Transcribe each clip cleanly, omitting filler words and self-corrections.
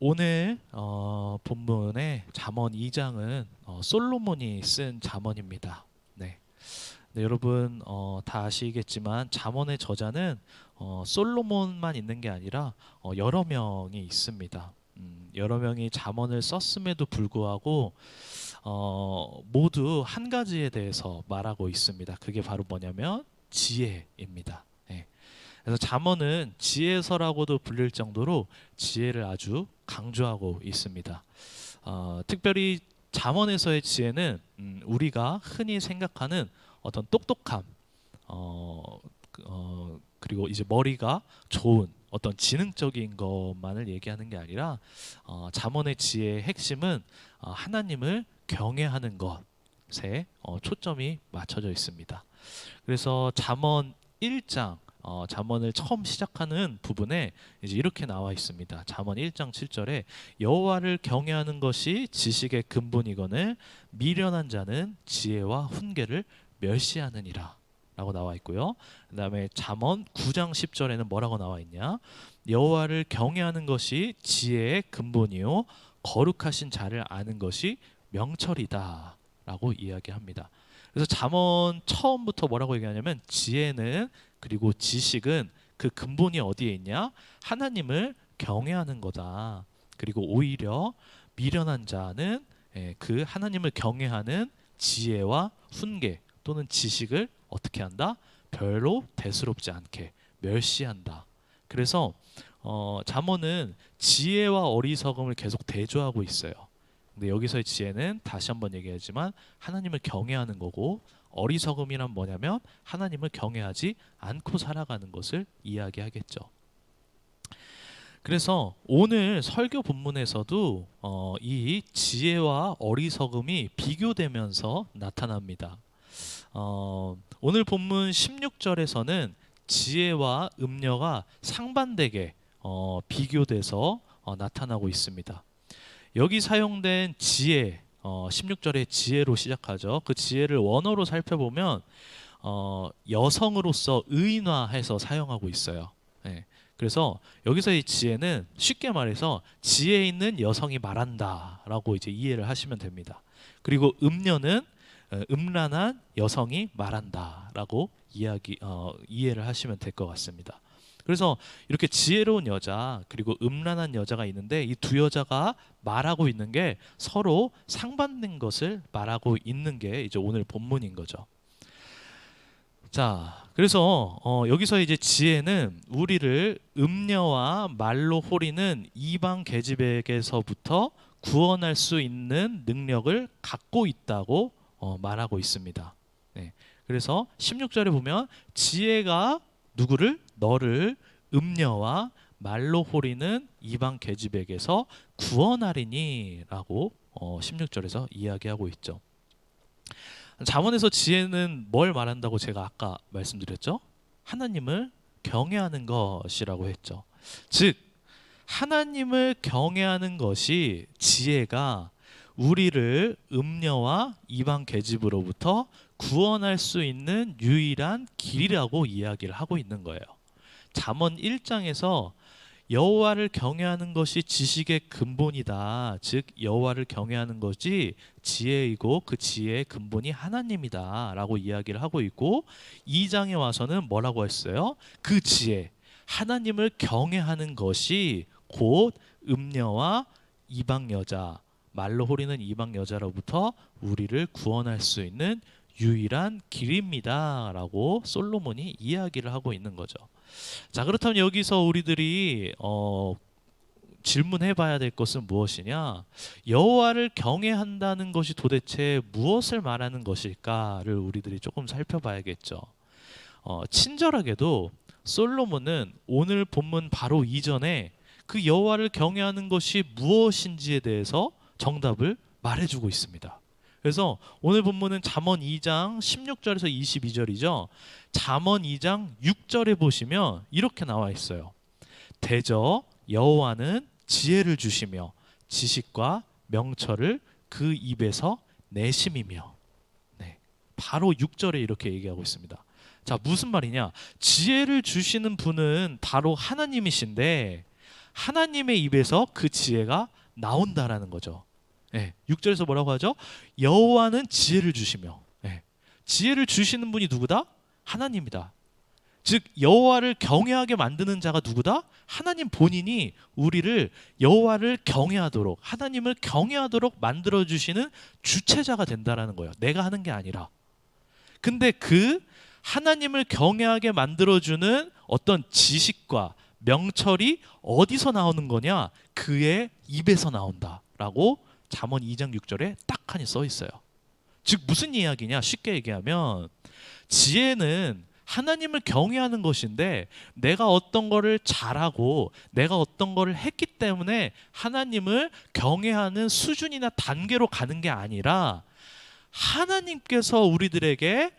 오늘 본문의 잠언 2장은 솔로몬이 쓴 잠언입니다. 네. 네, 여러분 다 아시겠지만 잠언의 저자는 솔로몬만 있는 게 아니라 여러 명이 있습니다. 여러 명이 잠언을 썼음에도 불구하고 모두 한 가지에 대해서 말하고 있습니다. 그게 바로 뭐냐면 지혜입니다. 네. 그래서 잠언은 지혜서라고도 불릴 정도로 지혜를 아주 강조하고 있습니다. 특별히 잠언에서의 지혜는 우리가 흔히 생각하는 어떤 똑똑함, 그리고 이제 머리가 좋은 어떤 지능적인 것만을 얘기하는 게 아니라 잠언의 지혜의 핵심은 하나님을 경외하는 것에 초점이 맞춰져 있습니다. 그래서 잠언 1장 잠언을 처음 시작하는 부분에 이제 이렇게 나와 있습니다. 잠언 1장 7절에 여호와를 경외하는 것이 지식의 근본이거늘 미련한 자는 지혜와 훈계를 멸시하느니라 라고 나와 있고요. 그 다음에 잠언 9장 10절에는 뭐라고 나와 있냐, 여호와를 경외하는 것이 지혜의 근본이요 거룩하신 자를 아는 것이 명철이다 라고 이야기합니다. 그래서 잠언 처음부터 뭐라고 얘기하냐면 지혜는, 그리고 지식은 그 근본이 어디에 있냐, 하나님을 경외하는 거다. 그리고 오히려 미련한 자는 그 하나님을 경외하는 지혜와 훈계 또는 지식을 어떻게 한다? 별로 대수롭지 않게 멸시한다. 그래서 잠언은 지혜와 어리석음을 계속 대조하고 있어요. 근데 여기서의 지혜는 다시 한번 얘기하지만 하나님을 경외하는 거고, 어리석음이란 뭐냐면 하나님을 경외하지 않고 살아가는 것을 이야기하겠죠. 그래서 오늘 설교 본문에서도 이 지혜와 어리석음이 비교되면서 나타납니다. 오늘 본문 16절에서는 지혜와 음녀가 상반되게 비교돼서 나타나고 있습니다. 여기 사용된 지혜, 16절에 지혜로 시작하죠. 그 지혜를 원어로 살펴보면 여성으로서 의인화해서 사용하고 있어요. 네. 그래서 여기서의 지혜는 쉽게 말해서 지혜 있는 여성이 말한다라고 이제 이해를 하시면 됩니다. 그리고 음녀는 음란한 여성이 말한다라고 이해를 하시면 될 것 같습니다. 그래서 이렇게 지혜로운 여자 그리고 음란한 여자가 있는데, 이 두 여자가 말하고 있는 게 서로 상반된 것을 말하고 있는 게 이제 오늘 본문인 거죠. 자, 그래서 여기서 이제 지혜는 우리를 음녀와 말로 호리는 이방 계집에게서부터 구원할 수 있는 능력을 갖고 있다고 말하고 있습니다. 네. 그래서 16절에 보면 지혜가 누구를? 너를 음녀와 말로 호리는 이방 계집에게서 구원하리니 라고 16절에서 이야기하고 있죠. 잠언에서 지혜는 뭘 말한다고 제가 아까 말씀드렸죠? 하나님을 경외하는 것이라고 했죠. 즉 하나님을 경외하는 것이 지혜가 우리를 음녀와 이방 계집으로부터 구원할 수 있는 유일한 길이라고 이야기를 하고 있는 거예요. 잠언 1장에서 여호와를 경외하는 것이 지식의 근본이다. 즉 여호와를 경외하는 것이 지혜이고 그 지혜의 근본이 하나님이다 라고 이야기를 하고 있고, 2장에 와서는 뭐라고 했어요? 그 지혜, 하나님을 경외하는 것이 곧 음녀와 이방 여자, 말로 호리는 이방 여자로부터 우리를 구원할 수 있는 유일한 길입니다 라고 솔로몬이 이야기를 하고 있는 거죠. 자, 그렇다면 여기서 우리들이 질문해 봐야 될 것은 무엇이냐, 여호와를 경외한다는 것이 도대체 무엇을 말하는 것일까를 우리들이 조금 살펴봐야겠죠. 친절하게도 솔로몬은 오늘 본문 바로 이전에 그 여호와를 경외하는 것이 무엇인지에 대해서 정답을 말해주고 있습니다. 그래서 오늘 본문은 잠언 2장 16절에서 22절이죠. 잠언 2장 6절에 보시면 이렇게 나와 있어요. 대저 여호와는 지혜를 주시며 지식과 명철을 그 입에서 내심이며. 네, 바로 6절에 이렇게 얘기하고 있습니다. 자, 무슨 말이냐? 지혜를 주시는 분은 바로 하나님이신데 하나님의 입에서 그 지혜가 나온다라는 거죠. 6절에서 뭐라고 하죠? 여호와는 지혜를 주시며. 지혜를 주시는 분이 누구다? 하나님이다. 즉 여호와를 경외하게 만드는 자가 누구다? 하나님 본인이 우리를 여호와를 경외하도록, 하나님을 경외하도록 만들어주시는 주체자가 된다라는 거예요. 내가 하는 게 아니라. 근데 그 하나님을 경외하게 만들어주는 어떤 지식과 명철이 어디서 나오는 거냐? 그의 입에서 나온다라고 잠언 2장 6절에 딱하니 써 있어요. 즉 무슨 이야기냐? 쉽게 얘기하면 지혜는 하나님을 경외하는 것인데, 내가 어떤 거를 잘하고 내가 어떤 거를 했기 때문에 하나님을 경외하는 수준이나 단계로 가는 게 아니라, 하나님께서 우리들에게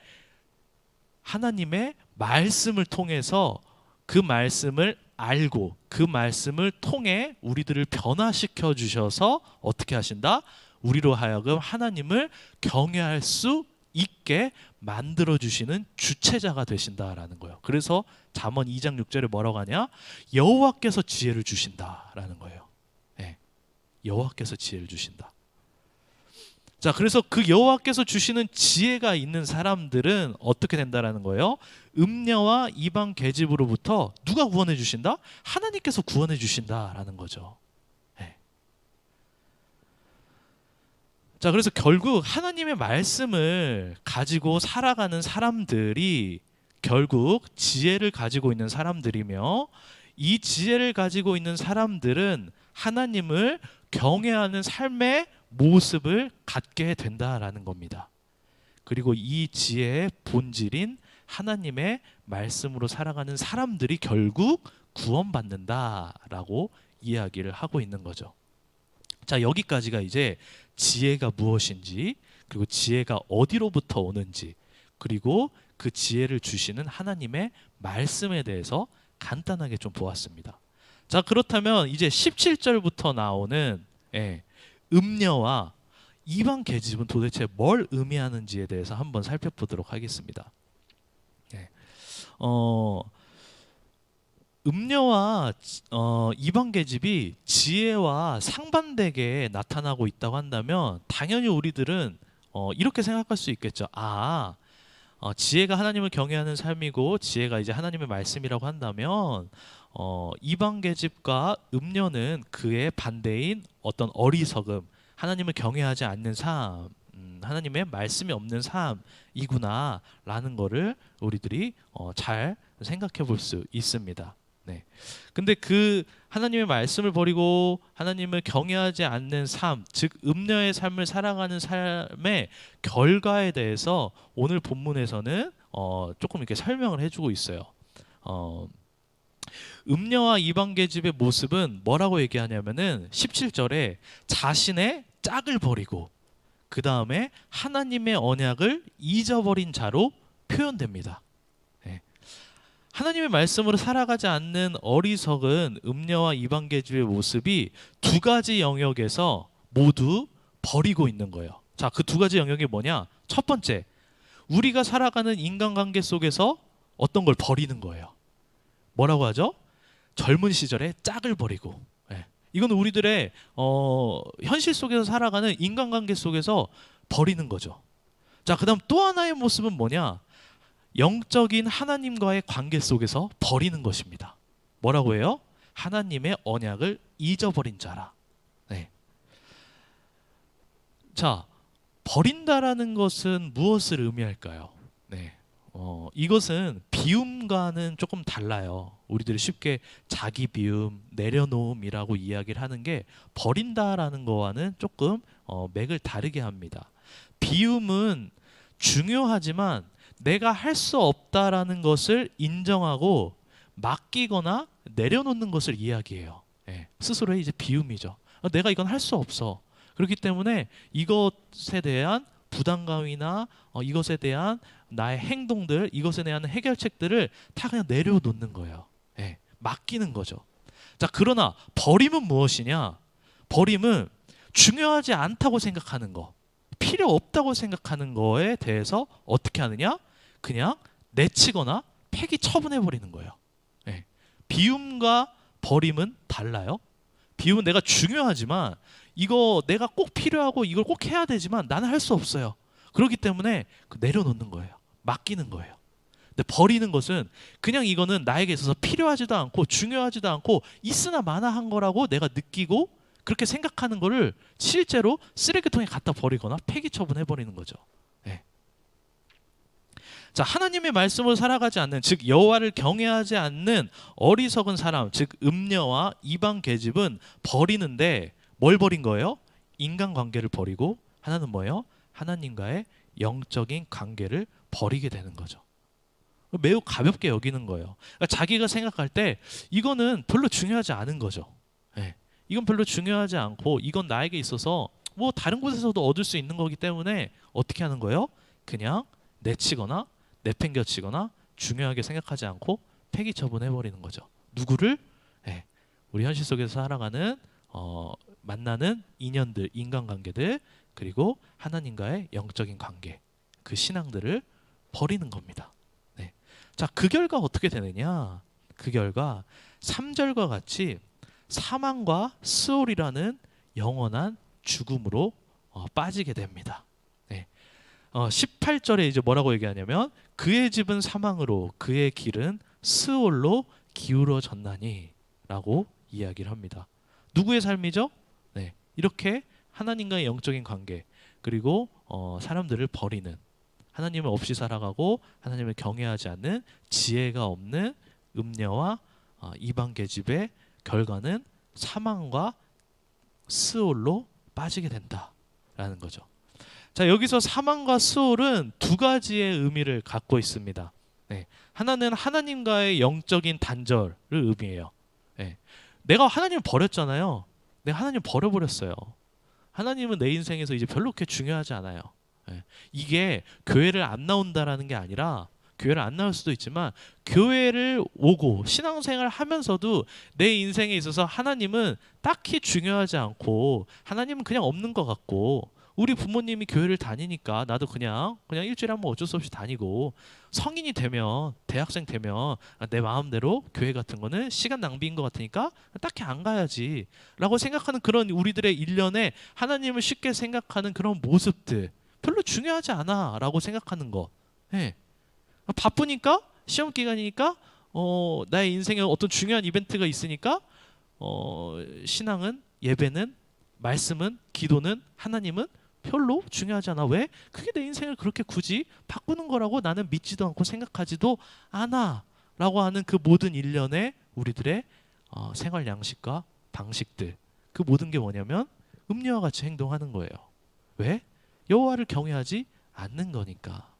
하나님의 말씀을 통해서 그 말씀을 알고 그 말씀을 통해 우리들을 변화시켜 주셔서 어떻게 하신다? 우리로 하여금 하나님을 경외할 수 있게 만들어 주시는 주체자가 되신다라는 거예요. 그래서 잠언 2장 6절에 뭐라고 하냐? 여호와께서 지혜를 주신다라는 거예요. 여호와께서 지혜를 주신다. 자, 그래서 그 여호와께서 주시는 지혜가 있는 사람들은 어떻게 된다라는 거예요? 음녀와 이방 계집으로부터 누가 구원해 주신다? 하나님께서 구원해 주신다라는 거죠. 자, 그래서 결국 하나님의 말씀을 가지고 살아가는 사람들이 결국 지혜를 가지고 있는 사람들이며, 이 지혜를 가지고 있는 사람들은 하나님을 경외하는 삶의 모습을 갖게 된다라는 겁니다. 그리고 이 지혜의 본질인 하나님의 말씀으로 살아가는 사람들이 결국 구원받는다라고 이야기를 하고 있는 거죠. 자, 여기까지가 이제 지혜가 무엇인지, 그리고 지혜가 어디로부터 오는지, 그리고 그 지혜를 주시는 하나님의 말씀에 대해서 간단하게 좀 보았습니다. 자, 그렇다면 이제 17절부터 나오는 음녀와 이방 계집은 도대체 뭘 의미하는지에 대해서 한번 살펴보도록 하겠습니다. 음녀와 이방 계집이 지혜와 상반되게 나타나고 있다고 한다면, 당연히 우리들은 이렇게 생각할 수 있겠죠. 지혜가 하나님을 경외하는 삶이고 지혜가 이제 하나님의 말씀이라고 한다면, 이방 계집과 음녀는 그의 반대인 어떤 어리석음, 하나님을 경외하지 않는 삶, 하나님의 말씀이 없는 삶이구나라는 거를 우리들이 잘 생각해 볼 수 있습니다. 근데 그 하나님의 말씀을 버리고 하나님을 경외하지 않는 삶, 즉 음녀의 삶을 살아가는 삶의 결과에 대해서 오늘 본문에서는 조금 이렇게 설명을 해주고 있어요. 음녀와 이방 계집의 모습은 뭐라고 얘기하냐면은 17절에 자신의 짝을 버리고 그 다음에 하나님의 언약을 잊어버린 자로 표현됩니다. 하나님의 말씀으로 살아가지 않는 어리석은 음녀와 이방 계집의 모습이 두 가지 영역에서 모두 버리고 있는 거예요. 자, 그 두 가지 영역이 뭐냐? 첫 번째, 우리가 살아가는 인간관계 속에서 어떤 걸 버리는 거예요. 뭐라고 하죠? 젊은 시절에 짝을 버리고. 이건 우리들의 현실 속에서 살아가는 인간관계 속에서 버리는 거죠. 자, 그 다음 또 하나의 모습은 뭐냐? 영적인 하나님과의 관계 속에서 버리는 것입니다. 뭐라고 해요? 하나님의 언약을 잊어버린 자라. 자, 버린다라는 것은 무엇을 의미할까요? 이것은 비움과는 조금 달라요. 우리들이 쉽게 자기 비움, 내려놓음이라고 이야기를 하는 게 버린다라는 거와는 조금 맥을 다르게 합니다. 비움은 중요하지만 내가 할 수 없다라는 것을 인정하고 맡기거나 내려놓는 것을 이야기해요. 스스로의 이제 비움이죠. 내가 이건 할 수 없어. 그렇기 때문에 이것에 대한 부담감이나 이것에 대한 나의 행동들, 이것에 대한 해결책들을 다 그냥 내려놓는 거예요. 맡기는 거죠. 자, 그러나 버림은 무엇이냐? 버림은 중요하지 않다고 생각하는 거, 필요 없다고 생각하는 거에 대해서 어떻게 하느냐? 그냥 내치거나 폐기 처분해 버리는 거예요. 비움과 버림은 달라요. 비움은 내가 중요하지만 이거 내가 꼭 필요하고 이걸 꼭 해야 되지만 나는 할 수 없어요. 그렇기 때문에 내려놓는 거예요. 맡기는 거예요. 근데 버리는 것은 그냥 이거는 나에게 있어서 필요하지도 않고 중요하지도 않고 있으나 마나한 거라고 내가 느끼고 그렇게 생각하는 거를 실제로 쓰레기통에 갖다 버리거나 폐기 처분해버리는 거죠. 네. 자, 하나님의 말씀으로 살아가지 않는, 즉 여호와를 경외하지 않는 어리석은 사람, 즉 음녀와 이방 계집은 버리는데 뭘 버린 거예요? 인간관계를 버리고 하나는 뭐예요? 하나님과의 영적인 관계를 버리게 되는 거죠. 매우 가볍게 여기는 거예요. 그러니까 자기가 생각할 때 이거는 별로 중요하지 않은 거죠. 네. 이건 별로 중요하지 않고 이건 나에게 있어서 뭐 다른 곳에서도 얻을 수 있는 거기 때문에 어떻게 하는 거예요? 그냥 내치거나 내팽겨치거나 중요하게 생각하지 않고 폐기 처분해버리는 거죠. 누구를? 네. 우리 현실 속에서 살아가는 만나는 인연들, 인간관계들, 그리고 하나님과의 영적인 관계, 그 신앙들을 버리는 겁니다. 네. 자, 그 결과 어떻게 되느냐? 그 결과 3절과 같이 사망과 스올이라는 영원한 죽음으로 빠지게 됩니다. 네. 18절에 이제 뭐라고 얘기하냐면 그의 집은 사망으로 그의 길은 스올로 기울어졌나니 라고 이야기를 합니다. 누구의 삶이죠? 네. 이렇게 하나님과의 영적인 관계, 그리고 사람들을 버리는, 하나님을 없이 살아가고 하나님을 경외하지 않는 지혜가 없는 음녀와 이방 계집의 결과는 사망과 스올로 빠지게 된다라는 거죠. 자, 여기서 사망과 스올은 두 가지의 의미를 갖고 있습니다. 네. 하나는 하나님과의 영적인 단절을 의미해요. 네. 내가 하나님을 버렸잖아요. 내가 하나님을 버려버렸어요. 하나님은 내 인생에서 이제 별로 그렇게 중요하지 않아요. 네. 이게 교회를 안 나온다라는 게 아니라, 교회를 안 나올 수도 있지만 교회를 오고 신앙생활을 하면서도 내 인생에 있어서 하나님은 딱히 중요하지 않고 하나님은 그냥 없는 것 같고, 우리 부모님이 교회를 다니니까 나도 그냥 일주일에 한번 어쩔 수 없이 다니고, 성인이 되면 대학생 되면 내 마음대로 교회 같은 거는 시간 낭비인 것 같으니까 딱히 안 가야지 라고 생각하는 그런 우리들의 일련의 하나님을 쉽게 생각하는 그런 모습들, 별로 중요하지 않아 라고 생각하는 거. 네. 바쁘니까, 시험 기간이니까, 나의 인생에 어떤 중요한 이벤트가 있으니까 신앙은, 예배는, 말씀은, 기도는, 하나님은 별로 중요하지 않아. 왜? 그게 내 인생을 그렇게 굳이 바꾸는 거라고 나는 믿지도 않고 생각하지도 않아 라고 하는 그 모든 일련의 우리들의 생활 양식과 방식들, 그 모든 게 뭐냐면 음료와 같이 행동하는 거예요. 왜? 여호와를 경외하지 않는 거니까.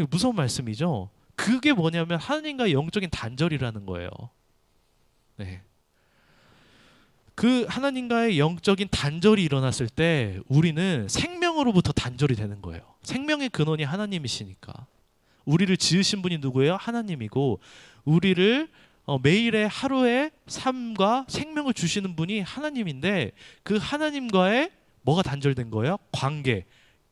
무서운 말씀이죠. 그게 뭐냐면 하나님과의 영적인 단절이라는 거예요. 네. 그 하나님과의 영적인 단절이 일어났을 때 우리는 생명으로부터 단절이 되는 거예요. 생명의 근원이 하나님이시니까. 우리를 지으신 분이 누구예요? 하나님이고, 우리를 매일의 하루의 삶과 생명을 주시는 분이 하나님인데, 그 하나님과의 뭐가 단절된 거예요? 관계,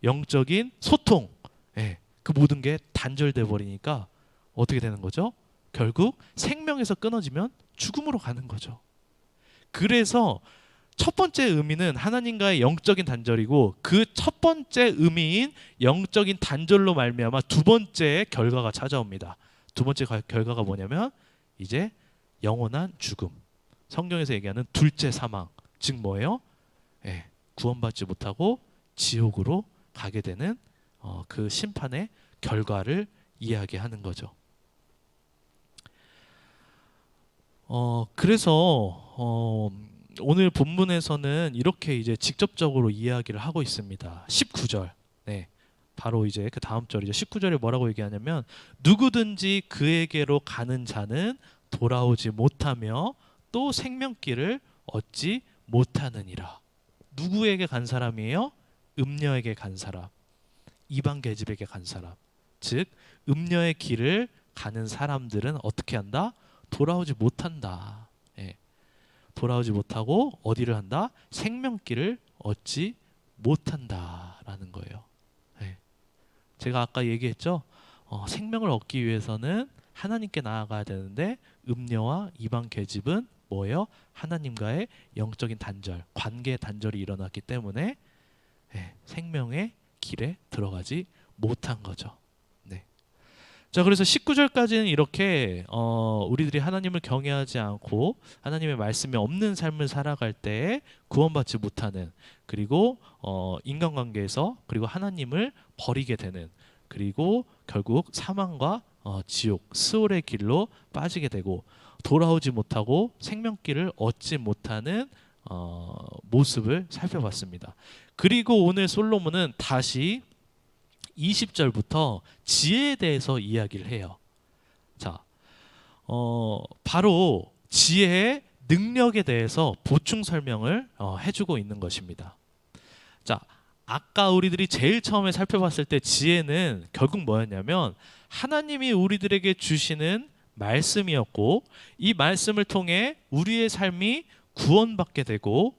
영적인 소통, 예, 그 모든 게 단절돼 버리니까 어떻게 되는 거죠? 결국 생명에서 끊어지면 죽음으로 가는 거죠. 그래서 첫 번째 의미는 하나님과의 영적인 단절이고, 그 첫 번째 의미인 영적인 단절로 말미암아 두 번째 결과가 찾아옵니다. 두 번째 결과가 뭐냐면 이제 영원한 죽음, 성경에서 얘기하는 둘째 사망, 즉 뭐예요? 예, 구원받지 못하고 지옥으로 가게 되는 그 심판의 결과를 이야기하는 거죠. 그래서 오늘 본문에서는 이렇게 이제 직접적으로 이야기를 하고 있습니다. 19절. 네. 바로 이제 그 다음 절이죠. 19절에 뭐라고 얘기하냐면 누구든지 그에게로 가는 자는 돌아오지 못하며 또 생명길을 얻지 못하느니라. 누구에게 간 사람이에요? 음녀에게 간 사람, 이방 계집에게 간 사람. 즉 음녀의 길을 가는 사람들은 어떻게 한다? 돌아오지 못한다. 예. 돌아오지 못하고 어디를 한다? 생명길을 얻지 못한다라는 거예요. 예. 제가 아까 얘기했죠. 생명을 얻기 위해서는 하나님께 나아가야 되는데 음녀와 이방 계집은 뭐예요? 하나님과의 영적인 단절, 관계의 단절이 일어났기 때문에 생명의 길에 들어가지 못한 거죠. 네. 자, 그래서 19절까지는 이렇게 우리들이 하나님을 경외하지 않고 하나님의 말씀이 없는 삶을 살아갈 때 구원받지 못하는, 그리고 인간관계에서 그리고 하나님을 버리게 되는, 그리고 결국 사망과 지옥, 스올의 길로 빠지게 되고 돌아오지 못하고 생명길을 얻지 못하는 모습을 살펴봤습니다. 그리고 오늘 솔로몬은 다시 20절부터 지혜에 대해서 이야기를 해요. 자, 바로 지혜의 능력에 대해서 보충 설명을 해주고 있는 것입니다. 자, 아까 우리들이 제일 처음에 살펴봤을 때 지혜는 결국 뭐였냐면 하나님이 우리들에게 주시는 말씀이었고, 이 말씀을 통해 우리의 삶이 구원받게 되고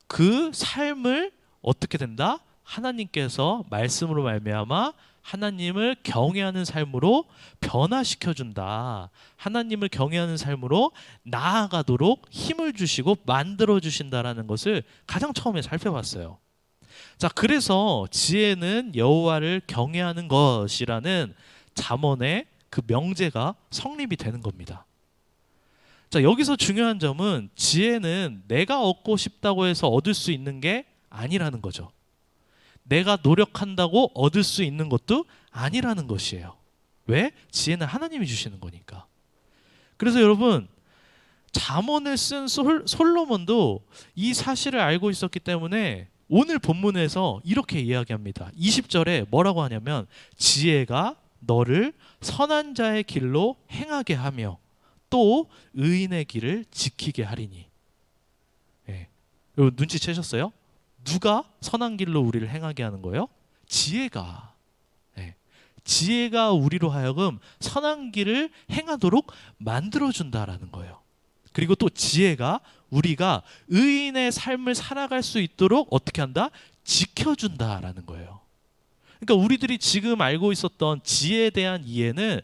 그 삶을 어떻게 된다? 하나님께서 말씀으로 말미암아 하나님을 경외하는 삶으로 변화시켜 준다. 하나님을 경외하는 삶으로 나아가도록 힘을 주시고 만들어 주신다라는 것을 가장 처음에 살펴봤어요. 자, 그래서 지혜는 여호와를 경외하는 것이라는 잠언의 그 명제가 성립이 되는 겁니다. 자, 여기서 중요한 점은 지혜는 내가 얻고 싶다고 해서 얻을 수 있는 게 아니라는 거죠. 내가 노력한다고 얻을 수 있는 것도 아니라는 것이에요. 왜? 지혜는 하나님이 주시는 거니까. 그래서 여러분, 잠언을 쓴 솔로몬도 이 사실을 알고 있었기 때문에 오늘 본문에서 이렇게 이야기합니다. 20절에 뭐라고 하냐면 지혜가 너를 선한 자의 길로 행하게 하며 또 의인의 길을 지키게 하리니. 여러분 눈치채셨어요? 누가 선한 길로 우리를 행하게 하는 거예요? 지혜가. 지혜가 우리로 하여금 선한 길을 행하도록 만들어준다라는 거예요. 그리고 또 지혜가 우리가 의인의 삶을 살아갈 수 있도록 어떻게 한다? 지켜준다라는 거예요. 그러니까 우리들이 지금 알고 있었던 지혜에 대한 이해는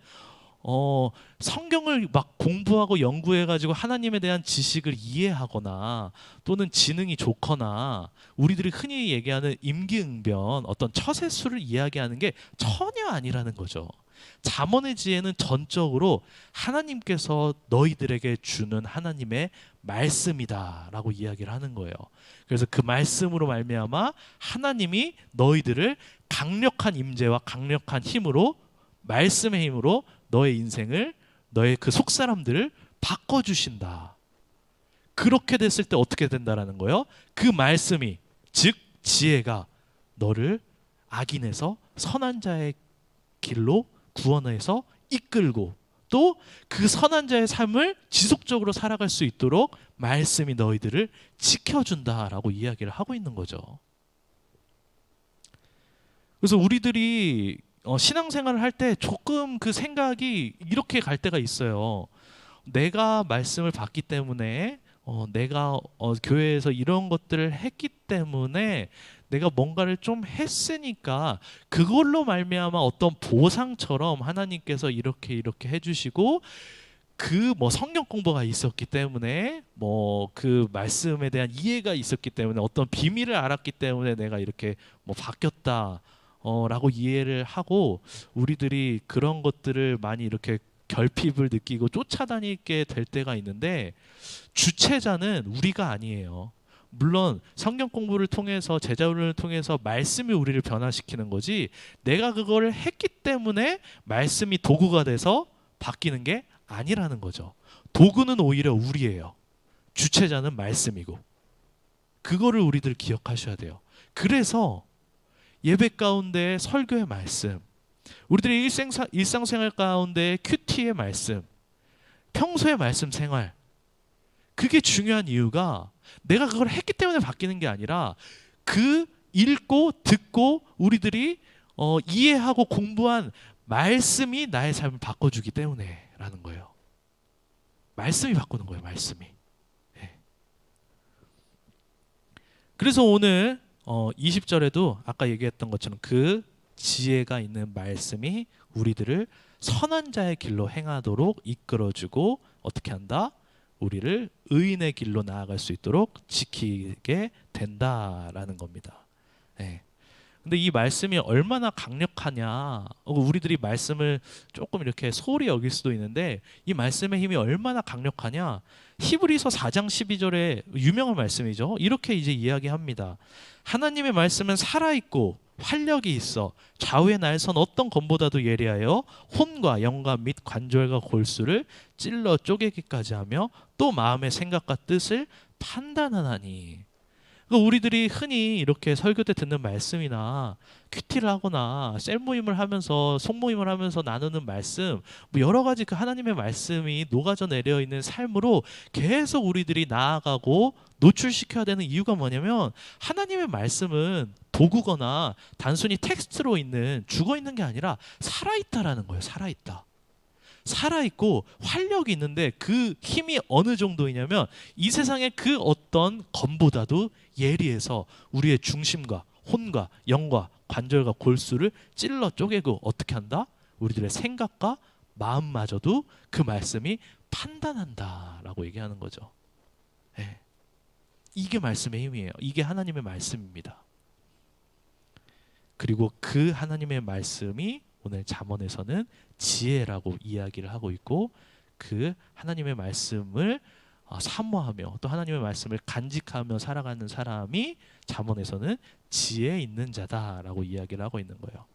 성경을 막 공부하고 연구해가지고 하나님에 대한 지식을 이해하거나 또는 지능이 좋거나 우리들이 흔히 얘기하는 임기응변, 어떤 처세술을 이야기하는 게 전혀 아니라는 거죠. 잠언의 지혜는 전적으로 하나님께서 너희들에게 주는 하나님의 말씀이다라고 이야기를 하는 거예요. 그래서 그 말씀으로 말미암아 하나님이 너희들을 강력한 임재와 강력한 힘으로, 말씀의 힘으로 너의 인생을, 너의 그 속사람들을 바꿔주신다. 그렇게 됐을 때 어떻게 된다라는 거예요? 그 말씀이, 즉 지혜가 너를 악인에서 선한 자의 길로 구원해서 이끌고 또 그 선한 자의 삶을 지속적으로 살아갈 수 있도록 말씀이 너희들을 지켜준다라고 이야기를 하고 있는 거죠. 그래서 우리들이 신앙생활을 할 때 조금 그 생각이 이렇게 갈 때가 있어요. 내가 말씀을 받기 때문에 내가 교회에서 이런 것들을 했기 때문에 내가 뭔가를 좀 했으니까 그걸로 말미암아 어떤 보상처럼 하나님께서 이렇게 해주시고 그 뭐 성경 공부가 있었기 때문에 뭐 그 말씀에 대한 이해가 있었기 때문에 어떤 비밀을 알았기 때문에 내가 이렇게 뭐 바뀌었다 라고 이해를 하고 우리들이 그런 것들을 많이 이렇게 결핍을 느끼고 쫓아다니게 될 때가 있는데 주체자는 우리가 아니에요. 물론 성경 공부를 통해서 제자훈련을 통해서 말씀이 우리를 변화시키는 거지 내가 그걸 했기 때문에 말씀이 도구가 돼서 바뀌는 게 아니라는 거죠. 도구는 오히려 우리예요. 주체자는 말씀이고. 그거를 우리들 기억하셔야 돼요. 그래서 예배 가운데 설교의 말씀, 우리들의 일상생활 가운데 큐티의 말씀, 평소의 말씀 생활, 그게 중요한 이유가 내가 그걸 했기 때문에 바뀌는 게 아니라 그 읽고 듣고 우리들이 이해하고 공부한 말씀이 나의 삶을 바꿔주기 때문에 라는 거예요. 말씀이 바꾸는 거예요. 말씀이. 그래서 오늘 20절에도 아까 얘기했던 것처럼 그 지혜가 있는 말씀이 우리들을 선한 자의 길로 행하도록 이끌어주고 어떻게 한다? 우리를 의인의 길로 나아갈 수 있도록 지키게 된다라는 겁니다. 예. 근데 이 말씀이 얼마나 강력하냐, 우리들이 말씀을 조금 이렇게 소홀히 여길 수도 있는데 이 말씀의 힘이 얼마나 강력하냐, 히브리서 4장 12절에 유명한 말씀이죠. 이렇게 이제 이야기합니다. 하나님의 말씀은 살아있고 활력이 있어 좌우의 날선 어떤 검보다도 예리하여 혼과 영과 및 관절과 골수를 찔러 쪼개기까지 하며 또 마음의 생각과 뜻을 판단하나니. 우리들이 흔히 이렇게 설교 때 듣는 말씀이나 큐티를 하거나 셀 모임을 하면서 속모임을 하면서 나누는 말씀, 뭐 여러 가지 그 하나님의 말씀이 녹아져 내려 있는 삶으로 계속 우리들이 나아가고 노출시켜야 되는 이유가 뭐냐면, 하나님의 말씀은 도구거나 단순히 텍스트로 있는 죽어 있는 게 아니라 살아있다라는 거예요. 살아있고 활력이 있는데 그 힘이 어느 정도이냐면 이 세상의 그 어떤 검보다도 예리해서 우리의 중심과 혼과 영과 관절과 골수를 찔러 쪼개고 어떻게 한다? 우리들의 생각과 마음마저도 그 말씀이 판단한다라고 얘기하는 거죠. 네. 이게 말씀의 힘이에요. 이게 하나님의 말씀입니다. 그리고 그 하나님의 말씀이 오늘 잠언에서는 지혜라고 이야기를 하고 있고, 그 하나님의 말씀을 사모하며 또 하나님의 말씀을 간직하며 살아가는 사람이 잠언에서는 지혜 있는 자다라고 이야기를 하고 있는 거예요.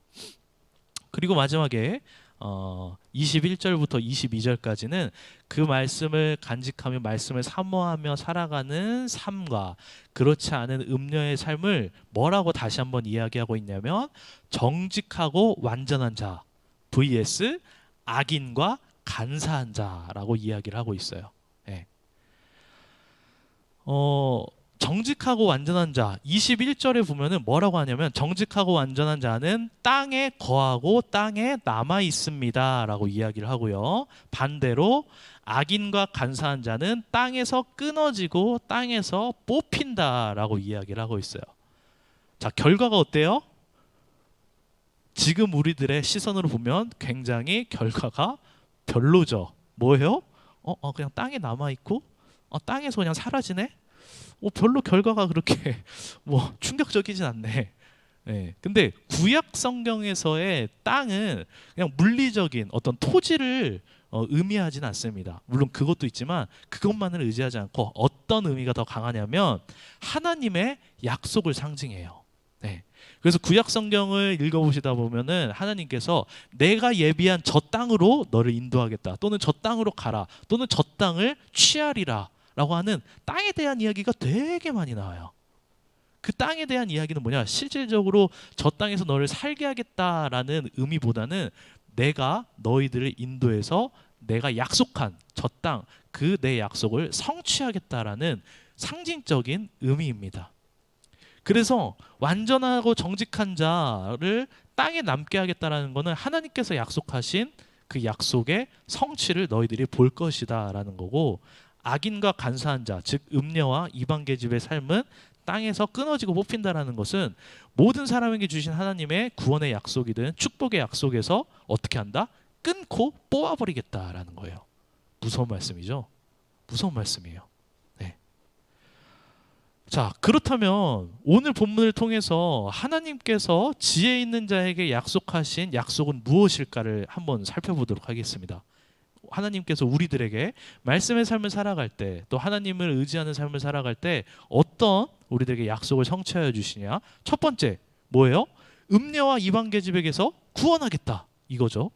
그리고 마지막에 21절부터 22절까지는 그 말씀을 간직하며 말씀을 사모하며 살아가는 삶과 그렇지 않은 음녀의 삶을 뭐라고 다시 한번 이야기하고 있냐면, 정직하고 완전한 자 vs 악인과 간사한 자라고 이야기를 하고 있어요. 네. 정직하고 완전한 자 21절에 보면은 뭐라고 하냐면, 정직하고 완전한 자는 땅에 거하고 땅에 남아 있습니다 라고 이야기를 하고요. 반대로 악인과 간사한 자는 땅에서 끊어지고 땅에서 뽑힌다 라고 이야기를 하고 있어요. 자, 결과가 어때요? 지금 우리들의 시선으로 보면 굉장히 결과가 별로죠. 뭐예요? 그냥 땅에 남아있고 땅에서 그냥 사라지네? 별로 결과가 그렇게 뭐 충격적이진 않네. 네. 근데 구약 성경에서의 땅은 그냥 물리적인 어떤 토지를 의미하진 않습니다. 물론 그것도 있지만 그것만을 의지하지 않고 어떤 의미가 더 강하냐면 하나님의 약속을 상징해요. 네. 그래서 구약 성경을 읽어보시다 보면은 하나님께서 내가 예비한 저 땅으로 너를 인도하겠다, 또는 저 땅으로 가라, 또는 저 땅을 취하리라 라고 하는 땅에 대한 이야기가 되게 많이 나와요. 그 땅에 대한 이야기는 뭐냐, 실질적으로 저 땅에서 너를 살게 하겠다라는 의미보다는 내가 너희들을 인도해서 내가 약속한 저 땅, 그 내 약속을 성취하겠다라는 상징적인 의미입니다. 그래서 완전하고 정직한 자를 땅에 남게 하겠다라는 것은 하나님께서 약속하신 그 약속의 성취를 너희들이 볼 것이다 라는 거고, 악인과 간사한 자, 즉 음녀와 이방 계집의 삶은 땅에서 끊어지고 뽑힌다라는 것은 모든 사람에게 주신 하나님의 구원의 약속이든 축복의 약속에서 어떻게 한다? 끊고 뽑아버리겠다라는 거예요. 무서운 말씀이죠. 무서운 말씀이에요. 네. 자, 그렇다면 오늘 본문을 통해서 하나님께서 지혜 있는 자에게 약속하신 약속은 무엇일까를 한번 살펴보도록 하겠습니다. 하나님께서 우리들에게 말씀의 삶을 살아갈 때, 또 하나님을 의지하는 삶을 살아갈 때 어떤 우리들에게 약속을 성취하여 주시냐? 첫 번째 뭐예요? 음녀와 이방 계집에게서 구원하겠다, 이거죠.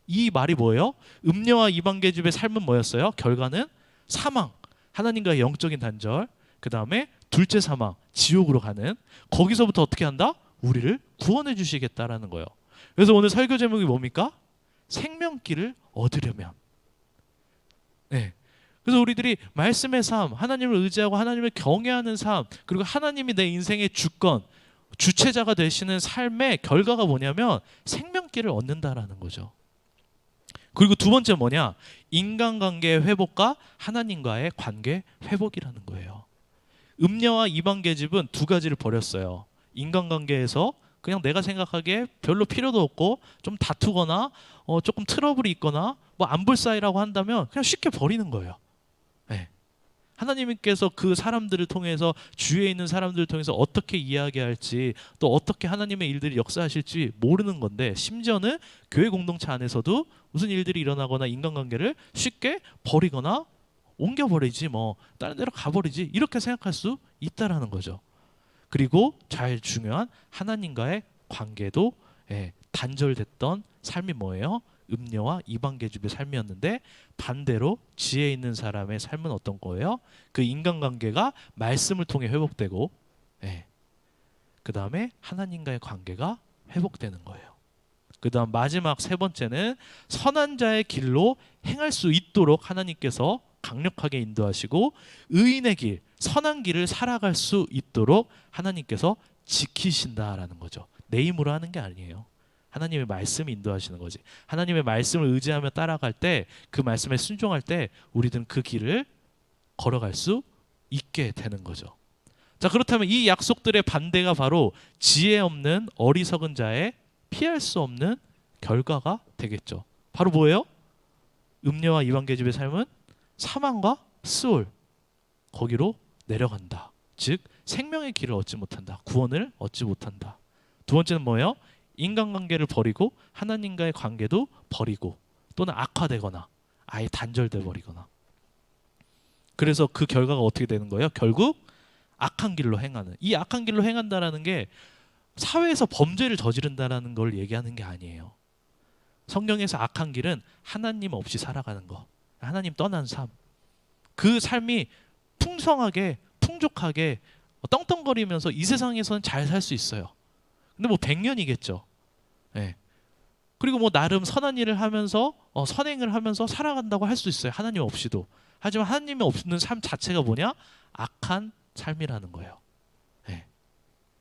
이 말이 뭐예요? 음녀와 이방 계집의 삶은 뭐였어요? 결과는 사망, 하나님과의 영적인 단절, 그 다음에 둘째 사망, 지옥으로 가는, 거기서부터 어떻게 한다? 우리를 구원해 주시겠다라는 거예요. 그래서 오늘 설교 제목이 뭡니까? 생명길을 얻으려면. 네. 그래서 우리들이 말씀의 삶, 하나님을 의지하고 하나님을 경외하는 삶, 그리고 하나님이 내 인생의 주권, 주체자가 되시는 삶의 결과가 뭐냐면 생명길을 얻는다라는 거죠. 그리고 두 번째 뭐냐? 인간관계의 회복과 하나님과의 관계 회복이라는 거예요. 음녀와 이방 계집은 두 가지를 버렸어요. 인간관계에서 그냥 내가 생각하기에 별로 필요도 없고 좀 다투거나 조금 트러블이 있거나 뭐 안 볼 사이라고 한다면 그냥 쉽게 버리는 거예요. 네. 하나님께서 그 사람들을 통해서 주위에 있는 사람들을 통해서 어떻게 이야기할지 또 어떻게 하나님의 일들이 역사하실지 모르는 건데 심지어는 교회 공동체 안에서도 무슨 일들이 일어나거나 인간관계를 쉽게 버리거나 옮겨버리지 뭐 다른 데로 가버리지 이렇게 생각할 수 있다라는 거죠. 그리고 제일 중요한 하나님과의 관계도 단절됐던 삶이 뭐예요? 음녀와 이방계집의 삶이었는데 반대로 지혜 있는 사람의 삶은 어떤 거예요? 그 인간관계가 말씀을 통해 회복되고 그 다음에 하나님과의 관계가 회복되는 거예요. 그 다음 마지막 세 번째는 선한 자의 길로 행할 수 있도록 하나님께서 강력하게 인도하시고 의인의 길, 선한 길을 살아갈 수 있도록 하나님께서 지키신다라는 거죠. 내 힘으로 하는 게 아니에요. 하나님의 말씀이 인도하시는 거지. 하나님의 말씀을 의지하며 따라갈 때 그 말씀에 순종할 때 우리들은 그 길을 걸어갈 수 있게 되는 거죠. 자, 그렇다면 이 약속들의 반대가 바로 지혜 없는 어리석은 자의 피할 수 없는 결과가 되겠죠. 바로 뭐예요? 음녀와 이방계집의 삶은 사망과 스올 거기로 내려간다. 즉 생명의 길을 얻지 못한다. 구원을 얻지 못한다. 두 번째는 뭐예요? 인간관계를 버리고 하나님과의 관계도 버리고 또는 악화되거나 아예 단절돼 버리거나. 그래서 그 결과가 어떻게 되는 거예요? 결국 악한 길로 행하는. 이 악한 길로 행한다라는 게 사회에서 범죄를 저지른다라는 걸 얘기하는 게 아니에요. 성경에서 악한 길은 하나님 없이 살아가는 거. 하나님 떠난 삶. 그 삶이 풍성하게 풍족하게 떵떵거리면서 이 세상에서는 잘 살 수 있어요. 근데 뭐 100년이겠죠. 예. 그리고 뭐 나름 선한 일을 하면서 선행을 하면서 살아간다고 할 수 있어요. 하나님 없이도. 하지만 하나님이 없는 삶 자체가 뭐냐? 악한 삶이라는 거예요. 예.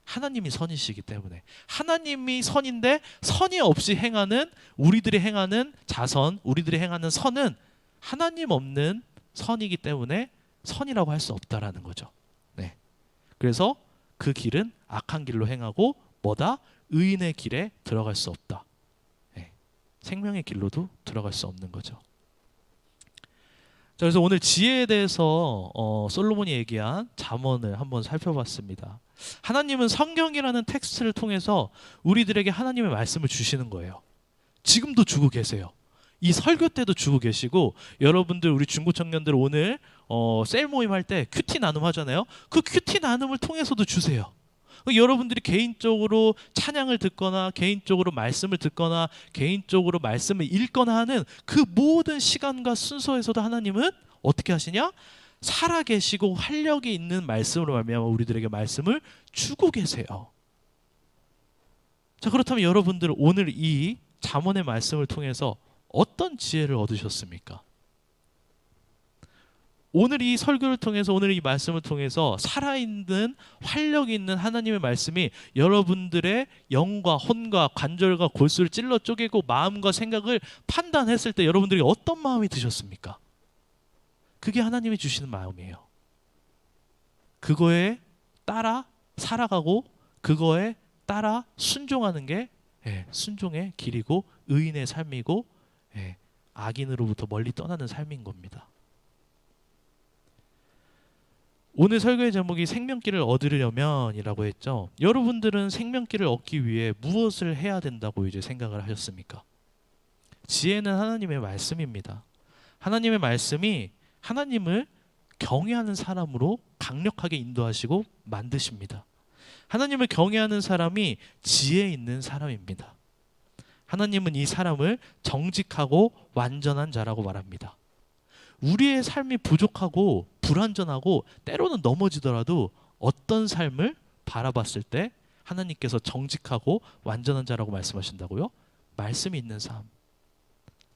하나님이 선이시기 때문에 하나님이 선인데 선이 없이 행하는 우리들이 행하는 자선, 우리들이 행하는 선은 하나님 없는 선이기 때문에 선이라고 할 수 없다라는 거죠. 네. 그래서 그 길은 악한 길로 행하고 뭐다? 의인의 길에 들어갈 수 없다. 네. 생명의 길로도 들어갈 수 없는 거죠. 자, 그래서 오늘 지혜에 대해서 솔로몬이 얘기한 잠언을 한번 살펴봤습니다. 하나님은 성경이라는 텍스트를 통해서 우리들에게 하나님의 말씀을 주시는 거예요. 지금도 주고 계세요. 이 설교 때도 주고 계시고 여러분들 우리 중고 청년들 오늘 셀 모임 할 때 큐티 나눔 하잖아요. 그 큐티 나눔을 통해서도 주세요. 여러분들이 개인적으로 찬양을 듣거나 개인적으로 말씀을 듣거나 개인적으로 말씀을 읽거나 하는 그 모든 시간과 순서에서도 하나님은 어떻게 하시냐? 살아계시고 활력이 있는 말씀으로 말미암아 우리들에게 말씀을 주고 계세요. 자, 그렇다면 여러분들 오늘 이 잠언의 말씀을 통해서 어떤 지혜를 얻으셨습니까? 오늘 이 설교를 통해서 오늘 이 말씀을 통해서 살아있는 활력 있는 하나님의 말씀이 여러분들의 영과 혼과 관절과 골수를 찔러 쪼개고 마음과 생각을 판단했을 때 여러분들이 어떤 마음이 드셨습니까? 그게 하나님이 주시는 마음이에요. 그거에 따라 살아가고 그거에 따라 순종하는 게 순종의 길이고 의인의 삶이고 악인으로부터 멀리 떠나는 삶인 겁니다. 오늘 설교의 제목이 생명길을 얻으려면 이라고 했죠. 여러분들은 생명길을 얻기 위해 무엇을 해야 된다고 이제 생각을 하셨습니까? 지혜는 하나님의 말씀입니다. 하나님의 말씀이 하나님을 경외하는 사람으로 강력하게 인도하시고 만드십니다. 하나님을 경외하는 사람이 지혜 있는 사람입니다. 하나님은 이 사람을 정직하고 완전한 자라고 말합니다. 우리의 삶이 부족하고 불완전하고 때로는 넘어지더라도 어떤 삶을 바라봤을 때 하나님께서 정직하고 완전한 자라고 말씀하신다고요? 말씀이 있는 삶,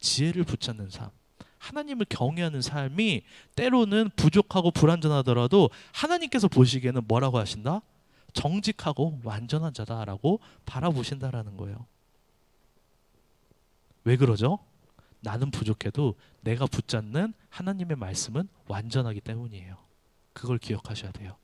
지혜를 붙잡는 삶, 하나님을 경외하는 삶이 때로는 부족하고 불완전하더라도 하나님께서 보시기에는 뭐라고 하신다? 정직하고 완전한 자다라고 바라보신다라는 거예요. 왜 그러죠? 나는 부족해도 내가 붙잡는 하나님의 말씀은 완전하기 때문이에요. 그걸 기억하셔야 돼요.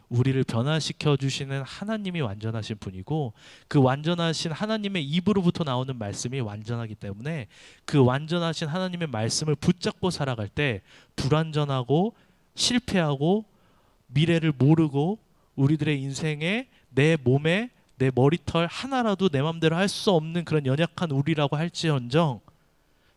우리를 변화시켜 주시는 하나님이 완전하신 분이고, 그 완전하신 하나님의 입으로부터 나오는 말씀이 완전하기 때문에 그 완전하신 하나님의 말씀을 붙잡고 살아갈 때 불완전하고 실패하고 미래를 모르고 우리들의 인생에 내 몸에 내 머리털 하나라도 내 맘대로 할 수 없는 그런 연약한 우리라고 할지언정,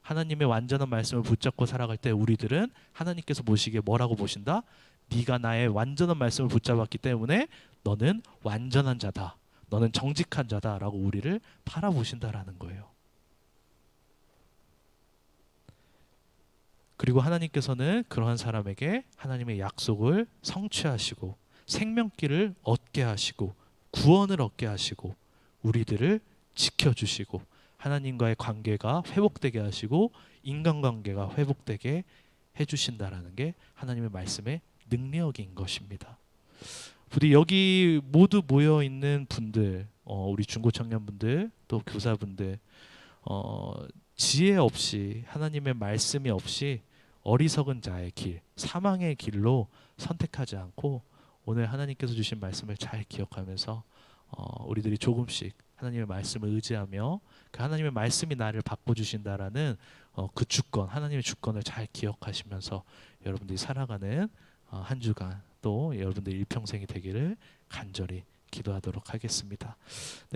하나님의 완전한 말씀을 붙잡고 살아갈 때 우리들은 하나님께서 보시기에 뭐라고 보신다? 네가 나의 완전한 말씀을 붙잡았기 때문에 너는 완전한 자다, 너는 정직한 자다라고 우리를 바라보신다라는 거예요. 그리고 하나님께서는 그러한 사람에게 하나님의 약속을 성취하시고 생명길을 얻게 하시고 구원을 얻게 하시고 우리들을 지켜주시고 하나님과의 관계가 회복되게 하시고 인간관계가 회복되게 해주신다라는 게 하나님의 말씀의 능력인 것입니다. 부디 여기 모두 모여 있는 분들, 우리 중고 청년분들, 또 교사분들, 지혜 없이 하나님의 말씀이 없이 어리석은 자의 길, 사망의 길로 선택하지 않고 오늘 하나님께서 주신 말씀을 잘 기억하면서 우리들이 조금씩 하나님의 말씀을 의지하며 그 하나님의 말씀이 나를 바꿔주신다라는 그 주권, 하나님의 주권을 잘 기억하시면서 여러분들이 살아가는 한 주간 또 여러분들 일평생이 되기를 간절히 기도하도록 하겠습니다.